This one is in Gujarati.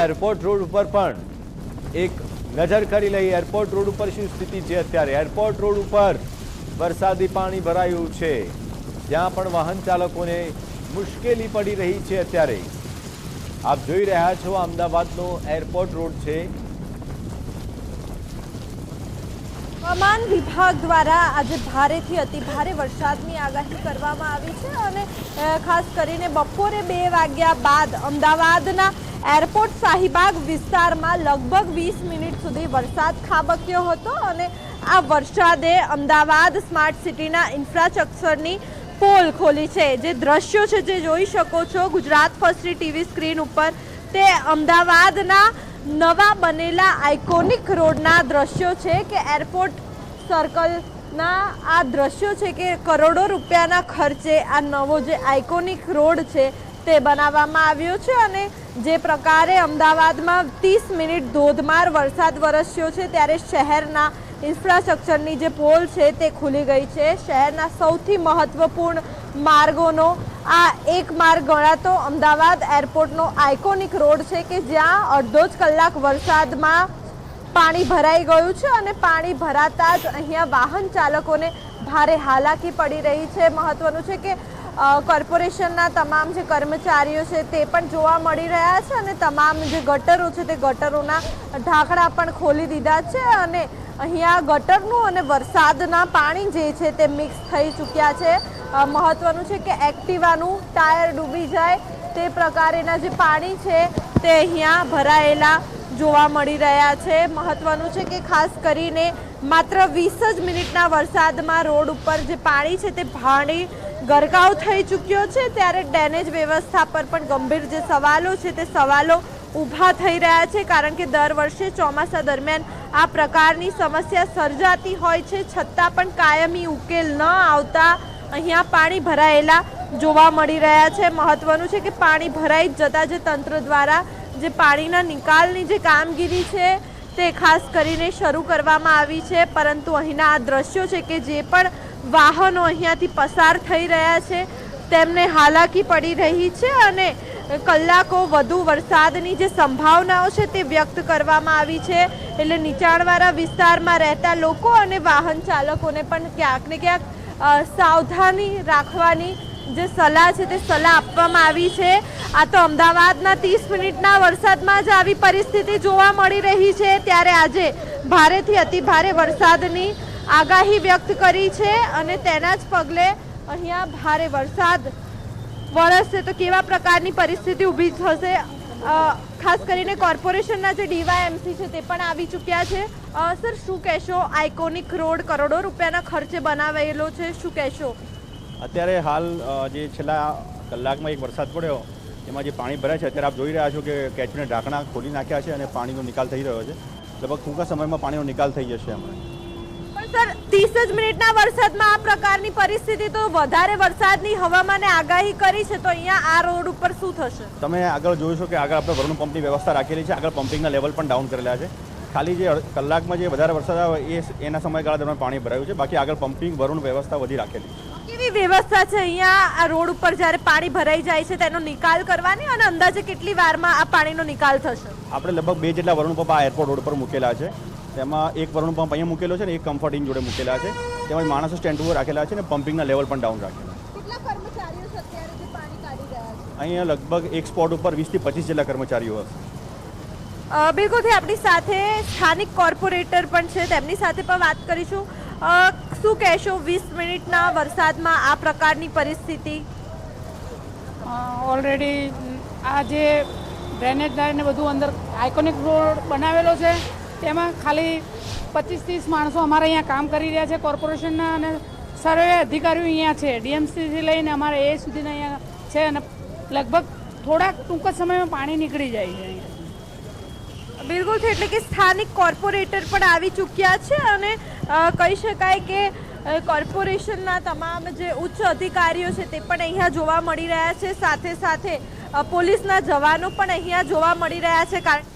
एरपोर्ट रोड पर पण एक नजर करी लई। एरपोर्ट रोड पर शुं स्थिति छे अत्यारे? एरपोर्ट रोड पर वरसादी पाणी भरायुं छे, त्यां पण वाहन चालकोने मुश्केली पड़ी रही छे। अत्यारे आप જોઈ રહ્યા છો અમદાવાદનો એરપોર્ટ રોડ છે। હવામાન વિભાગ દ્વારા આજે ભારેથી અતિ ભારે વરસાદની આગાહી કરવામાં આવી છે અને ખાસ કરીને બપોરે 2 વાગ્યા બાદ અમદાવાદના એરપોર્ટ શાહીબાગ વિસ્તારમાં લગભગ 20 મિનિટ સુધી વરસાદ ખાબક્યો હતો અને આ વરસાદે અમદાવાદ સ્માર્ટ સિટીના ઇન્ફ્રાસ્ટ્રક્ચરની પોલ खोली है। जे दृश्यों છે જે જોઈ શકો છો ગુજરાત ફર્સ્ટની ટીવી સ્ક્રીન ઉપર તે અમદાવાદના નવા બનેલા આઇકોનિક રોડના દૃશ્યો છે કે એરપોર્ટ સર્કલના આ દૃશ્યો છે કે કરોડો રૂપિયાના ખર્ચે આ નવો જે આઇકોનિક રોડ છે તે બનાવવામાં આવ્યો છે અને જે પ્રકારે અમદાવાદમાં 30 મિનિટ ધોધમાર વરસાદ વરસ્યો છે ત્યારે શહેરના ઇન્ફ્રાસ્ટ્રક્ચરની જે પોલ છે તે ખુલી ગઈ છે। શહેરના સૌથી મહત્વપૂર્ણ માર્ગોનો આ એક માર્ગ ગણાતો અમદાવાદ એરપોર્ટનો આઇકોનિક રોડ છે કે જ્યાં અડધો જ કલાક વરસાદમાં પાણી ભરાઈ ગયું છે અને પાણી ભરાતા જ અહીંયા વાહન ચાલકોને ભારે હાલાકી પડી રહી છે। મહત્વનું છે કે કોર્પોરેશનના તમામ જે કર્મચારીઓ છે તે પણ જોવા મળી રહ્યા છે અને તમામ જે ગટરો છે તે ગટરોના ઢાંકણા પણ ખોલી દીધા છે અને અહીંયા ગટરનું અને વરસાદના પાણી જે છે તે મિક્સ થઈ ચૂક્યા છે। મહત્વનું છે કે એક્ટિવાનું ટાયર ડૂબી જાય તે પ્રકારના જે પાણી છે તે અહીંયા ભરાયેલા જોવા મળી રહ્યા છે। મહત્વનું છે કે ખાસ કરીને માત્ર 20 જ મિનિટના વરસાદમાં રોડ ઉપર જે પાણી છે તે પાણી ગરકાવ થઈ ચૂક્યો છે ત્યારે ડ્રેનેજ વ્યવસ્થા પર પણ ગંભીર જે સવાલો છે તે સવાલો ઊભા થઈ રહ્યા છે કારણ કે દર વર્ષે ચોમાસા દરમિયાન આ પ્રકારની સમસ્યા સર્જાતી હોય છે છતાં પણ કાયમી ઉકેલ ન આવતા અહીંયા પાણી ભરાયેલા જોવા મળી રહ્યા છે। મહત્વનું છે કે પાણી ભરાઈ જતા જે તંત્ર દ્વારા જે પાણીના નિકાલની જે કામગીરી છે તે ખાસ કરીને શરૂ કરવામાં આવી છે પરંતુ અહીંના આ દ્રશ્યો છે કે જે પણ વાહનો અહીંયાથી પસાર થઈ રહ્યા છે તેમને હાલાકી પડી રહી છે અને કલાકો વધુ વરસાદની જે સંભાવનાઓ છે તે વ્યક્ત કરવામાં આવી છે એટલે નીચાણવાળા વિસ્તારમાં રહેતા લોકો અને વાહન ચાલકોને પણ ક્યાંક ને ક્યાંક સાવધાની રાખવાની જે સલાહ છે તે સલાહ આપવામાં આવી છે। આ તો અમદાવાદના 30 મિનિટના વરસાદમાં જ આવી પરિસ્થિતિ જોવા મળી રહી છે ત્યારે આજે ભારેથી અતિ ભારે વરસાદની આગાહી વ્યક્ત કરી છે અને તેના જ પગલે અહીંયા ભારે વરસાદ વરસશે તો કેવા પ્રકારની પરિસ્થિતિ ઊભી થશે। ખાસ કરીને કોર્પોરેશનના જે ડીવાયએમસી છે તે પણ આવી ચૂક્યા છે। સર શું કહેશો? આઇકોનિક રોડ કરોડો રૂપિયાના ખર્ચે બનાવેલો છે, શું કહેશો? અત્યારે હાલ જે છેલ્લા કલાકમાં એક વરસાદ પડ્યો એમાં જે પાણી ભરાય છે અત્યારે આપ જોઈ રહ્યા છો કે કેચમેન્ટ ઢાંકણા ખોલી નાખ્યા છે અને પાણીનો નિકાલ થઈ રહ્યો છે। લગભગ ટૂંકા સમયમાં પાણીનો નિકાલ થઈ જશે હમણાં। સર 30 જ મિનિટના વરસાદમાં આ પ્રકારની પરિસ્થિતિ તો વધારે વરસાદની હવામાને આગાહી કરી છે તો અહીંયા આ રોડ ઉપર શું થશે? તમે આગળ જોયું છો કે આગળ આપણે વરુણ પંપની વ્યવસ્થા રાખેલી છે, આગળ પમ્પિંગના લેવલ પણ ડાઉન કરેલા છે। ખાલી જે કલાકમાં જે વધારે વરસાદ આવે એના સમયગાળા દરમિયાન પાણી ભરાયું છે, બાકી આગળ પમ્પિંગ વરુણ વ્યવસ્થા વધી રાખેલી છે। કેવી વ્યવસ્થા છે અહીંયા આ રોડ ઉપર જ્યારે પાણી ભરાઈ જાય છે તેનો નિકાલ કરવાની અને અંદાજે કેટલી વારમાં આ પાણીનો નિકાલ થશે? આપણે લગભગ 2 જેટલા વરુણ પંપ આ એરપોર્ટ રોડ પર મૂકેલા છે, તેમાં એક વરુણ પંપ અહીંયા મૂકેલો છે ને એક કમ્ફર્ટ ઇન જોડે મૂકેલા છે, તેમજ માણસો સ્ટેન્ડ ઉપર રાખેલા છે ને પમ્પિંગના લેવલ પણ ડાઉન રાખેલા છે। કેટલા કર્મચારીઓ છે અત્યારે જે પાણી કાઢી રહ્યા છે? અહીંયા લગભગ એક સ્પોટ ઉપર 20 થી 25 જેટલા કર્મચારીઓ હશે। બિલકુલથી આપણી સાથે સ્થાનિક કોર્પોરેટર પણ છે તેમની સાથે પણ વાત કરીશું। શું કહેશો 20 મિનિટના વરસાદમાં આ પ્રકારની પરિસ્થિતિ? ઓલરેડી આ જે ડ્રેનેજ લાઈન ને બધું અંદર આઇકોનિક રોડ બનાવેલો છે તેમાં ખાલી 25-30 માણસો અમારે અહીંયા કામ કરી રહ્યા છે કોર્પોરેશનના અને સર્વે અધિકારીઓ અહીંયા છે, ડીએમસીથી લઈને અમારે એ સુધીના અહીંયા છે અને લગભગ થોડાક ટૂંક જ સમયમાં પાણી નીકળી જાય છે અહીંયા। બિલકુલ એટલે કે સ્થાનિક કોર્પોરેટર પણ આવી ચૂક્યા છે અને કહી શકાય કે કોર્પોરેશનના તમામ જે ઉચ્ચ અધિકારીઓ છે તે પણ અહીંયા જોવા મળી રહ્યા છે, સાથે સાથે પોલીસના જવાનો પણ અહીંયા જોવા મળી રહ્યા છે કારણ